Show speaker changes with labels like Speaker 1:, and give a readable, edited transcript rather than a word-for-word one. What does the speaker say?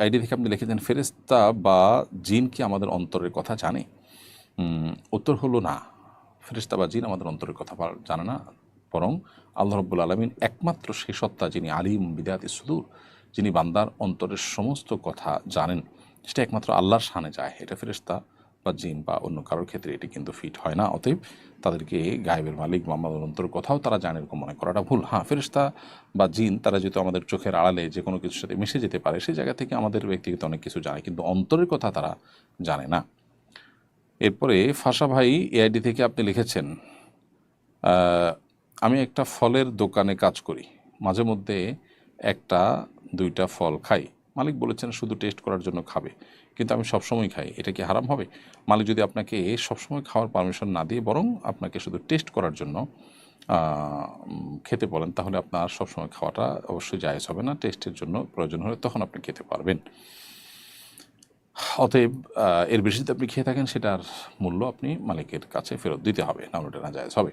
Speaker 1: ID থেকে আপনি লিখেছেন, ফেরেশতা বা জিন কি আমাদের অন্তরের কথা জানে? উত্তর হলো না, ফেরেশতা বা জিন আমাদের অন্তরের কথা জানে না, বরং আল্লাহ রাব্বুল আলামিন একমাত্র সেই সত্তা যিনি আলিম বিদাতি সুদূর, যিনি বান্দার অন্তরের সমস্ত কথা জানেন, সেটা একমাত্র আল্লাহর শানে যায়। এটা ফেরেশতা বা জিন বা অন্য কারোর ক্ষেত্রে এটি কিন্তু ফিট হয় না। অতএব তাদেরকে গায়েবের মালিক বা আমাদের অন্তরের কথাও তারা জানে এরকম মনে করাটা ভুল। হ্যাঁ, ফেরেশতা বা জিন তারা যেহেতু আমাদের চোখের আড়ালে যে কোনো কিছুর সাথে মিশে যেতে পারে, সেই জায়গা থেকে আমাদের ব্যক্তিগত অনেক কিছু জানে, কিন্তু অন্তরের কথা তারা জানে না। এরপরে ফাঁসা ভাই এআইডি থেকে আপনি লিখেছেন, আমি একটা ফলের দোকানে কাজ করি, মাঝে মধ্যে একটা দুইটা ফল খাই। মালিক বলেছেন শুধু টেস্ট করার জন্য খাবে, কিন্তু আমি সবসময় খাই, এটা কি হারাম হবে? মালিক যদি আপনাকে সবসময় খাওয়ার পারমিশন না দিয়ে বরং আপনাকে শুধু টেস্ট করার জন্য খেতে বলেন, তাহলে আপনার সবসময় খাওয়াটা অবশ্যই জায়েজ হবে না। টেস্টের জন্য প্রয়োজন হলে তখন আপনি খেতে পারবেন। অতএব এর বেশি যদি আপনি খেয়ে থাকেন, সেটার মূল্য আপনি মালিকের কাছে ফেরত দিতে হবে, নাহলে এটা নাজায়েজ হবে।